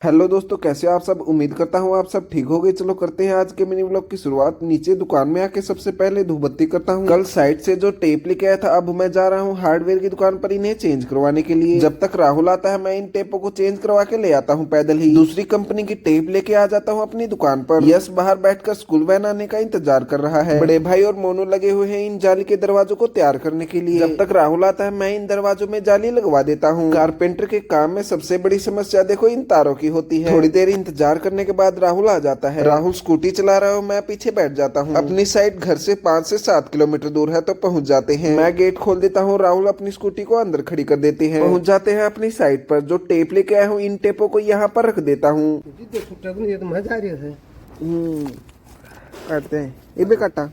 Hello दोस्तों, कैसे हो आप सब। उम्मीद करता हूँ आप सब ठीक हो गए। चलो करते हैं आज के मिनी व्लॉग की शुरुआत। नीचे दुकान में आके सबसे पहले धूप बत्ती करता हूँ। कल साइट से जो टेप लेके आया था, अब मैं जा रहा हूँ हार्डवेयर की दुकान पर इन्हें चेंज करवाने के लिए। जब तक राहुल आता है मैं इन टेपों को चेंज करवा के ले आता हूँ पैदल ही। दूसरी कंपनी की टेप लेके आ जाता हूँ अपनी दुकान पर। यश बाहर बैठकर स्कूल वैन आने का इंतजार कर रहा है। बड़े भाई और मोनू लगे हुए हैं इन जाली के दरवाजों को तैयार करने के लिए। जब तक राहुल आता है मैं इन दरवाजों में जाली लगवा देता हूँ। कारपेंटर के काम में सबसे बड़ी समस्या देखो इन तारों की होती है। थोड़ी देर इंतजार करने के बाद राहुल आ जाता है। राहुल स्कूटी चला रहा है, मैं पीछे बैठ जाता हूँ। अपनी साइड घर से 5 से 7 किलोमीटर दूर है तो पहुंच जाते हैं। मैं गेट खोल देता हूँ, राहुल अपनी स्कूटी को अंदर खड़ी कर देते हैं। पहुंच जाते हैं अपनी साइड पर। जो टेप लेके आया हूँ इन टेपों को यहाँ पर रख देता हूँ। काटते हैं ये भी काटा।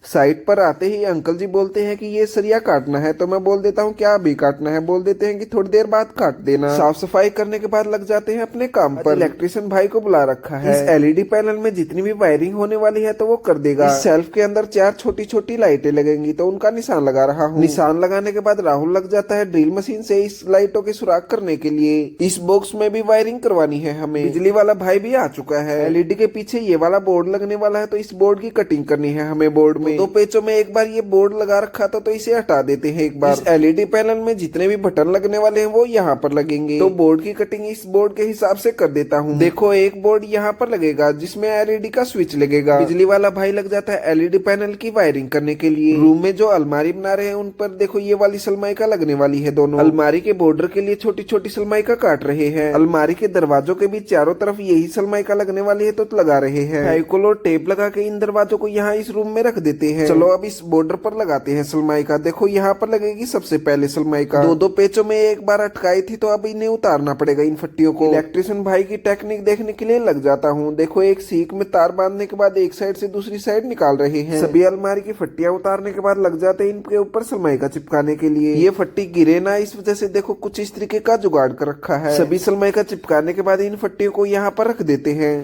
साइड पर आते ही अंकल जी बोलते हैं कि ये सरिया काटना है, तो मैं बोल देता हूँ क्या अभी काटना है। बोल देते हैं कि थोड़ी देर बाद काट देना। साफ सफाई करने के बाद लग जाते हैं अपने काम पर। इलेक्ट्रिशियन भाई को बुला रखा है। इस एलईडी पैनल में जितनी भी वायरिंग होने वाली है तो वो कर देगा। इस सेल्फ के अंदर 4 छोटी छोटी लाइटें लगेंगी तो उनका निशान लगा रहा हूँ। निशान लगाने के बाद राहुल लग जाता है ड्रिल मशीन से इस लाइटों के सुराख करने के लिए। इस बॉक्स में भी वायरिंग करवानी है हमें। बिजली वाला भाई भी आ चुका है। एलईडी के पीछे ये वाला बोर्ड लगने वाला है तो इस बोर्ड की कटिंग करनी है हमें। बोर्ड में 2 पेचों में एक बार ये बोर्ड लगा रखा था तो इसे हटा देते हैं एक बार। इस एलईडी पैनल में जितने भी बटन लगने वाले हैं वो यहाँ पर लगेंगे, तो बोर्ड की कटिंग इस बोर्ड के हिसाब से कर देता हूँ। देखो एक बोर्ड यहाँ पर लगेगा जिसमें एलईडी का स्विच लगेगा। बिजली वाला भाई लग जाता है एलईडी पैनल की वायरिंग करने के लिए। रूम में जो अलमारी बना रहे हैं उन पर देखो ये वाली सलमाइका लगने वाली है। दोनों अलमारी के बॉर्डर के लिए छोटी छोटी सलमाइका काट रहे हैं। अलमारी के दरवाजों के भी चारों तरफ यही सलमाइका लगने वाली है तो लगा रहे हैं। फेविकोल और टेप लगा के इन दरवाजों को यहाँ इस रूम में रख देते हैं। चलो अब इस बॉर्डर पर लगाते हैं सलमाइका। देखो यहाँ पर लगेगी सबसे पहले सलमाइका। 2-2 पेचों में एक बार अटकाई थी तो अब इन्हें उतारना पड़ेगा इन फट्टियों को। इलेक्ट्रिशियन भाई की टेक्निक देखने के लिए लग जाता हूँ। देखो एक सीख में तार बांधने के बाद एक साइड से दूसरी साइड निकाल रहे हैं। सभी अलमारी की फट्टियां उतारने के बाद लग जाते हैं इनके ऊपर सलमाइका चिपकाने के लिए। ये फट्टी गिरे ना इस वजह से देखो कुछ इस तरीके का जुगाड़ कर रखा है। सभी सलमाइका चिपकाने के बाद इन फट्टियों को यहाँ पर रख देते हैं।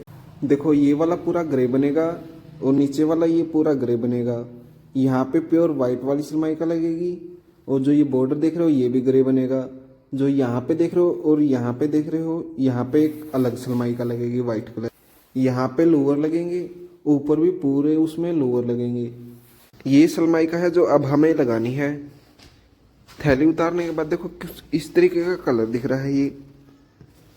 देखो ये वाला पूरा ग्रे बनेगा और नीचे वाला ये पूरा ग्रे बनेगा। यहाँ पे प्योर व्हाइट वाली सलमाइका लगेगी और जो ये बॉर्डर देख रहे हो ये भी ग्रे बनेगा। जो यहाँ पे देख रहे हो और यहाँ पे देख रहे हो यहाँ पे एक अलग सलमाइका लगेगी व्हाइट कलर। यहाँ पे लोअर लगेंगे, ऊपर भी पूरे उसमें लोअर लगेंगे। ये सलमाइका है जो अब हमें लगानी है। थैली उतारने के बाद देखो इस तरीके का कलर दिख रहा है। ये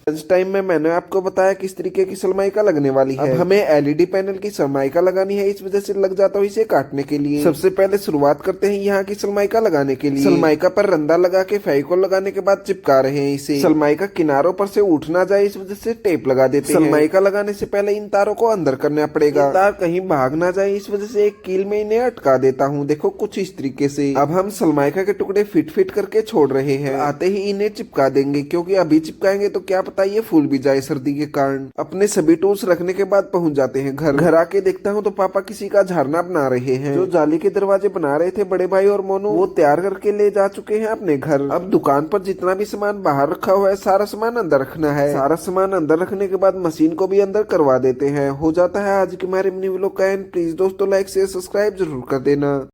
लंच टाइम में मैंने आपको बताया किस तरीके की सलमाइका लगने वाली है। अब हमें एलईडी पैनल की सलमाइका लगानी है, इस वजह से लग जाता हूँ इसे काटने के लिए। सबसे पहले शुरुआत करते हैं यहाँ की सलमाइका लगाने के लिए। सलमाइका पर रंदा लगा के फेविकोल लगाने के बाद चिपका रहे हैं इसे। सलमाइका किनारों पर से उठ ना जाए इस वजह से टेप लगा देते हैं। सलमाइका लगाने से पहले इन तारों को अंदर करना पड़ेगा, तार कहीं भाग ना जाए इस वजह से एक कील में इन्हें अटका देता हूँ। देखो कुछ इस तरीके से। अब हम सलमाइका के टुकड़े फिट फिट करके छोड़ रहे हैं। आते ही इन्हें चिपका देंगे क्योंकि अभी चिपकाएंगे तो क्या पता ये फूल भी जाए सर्दी के कारण। अपने सभी टूल्स रखने के बाद पहुंच जाते हैं घर। घर आके देखता हूँ तो पापा किसी का झरना बना रहे हैं। जो जाली के दरवाजे बना रहे थे बड़े भाई और मोनू वो तैयार करके ले जा चुके हैं अपने घर। अब दुकान पर जितना भी सामान बाहर रखा हुआ है सारा सामान अंदर रखना है। सारा सामान अंदर रखने के बाद मशीन को भी अंदर करवा देते हैं। हो जाता है आज के हमारे मिनी व्लॉग का एंड। प्लीज दोस्तों लाइक शेयर सब्सक्राइब जरूर कर देना।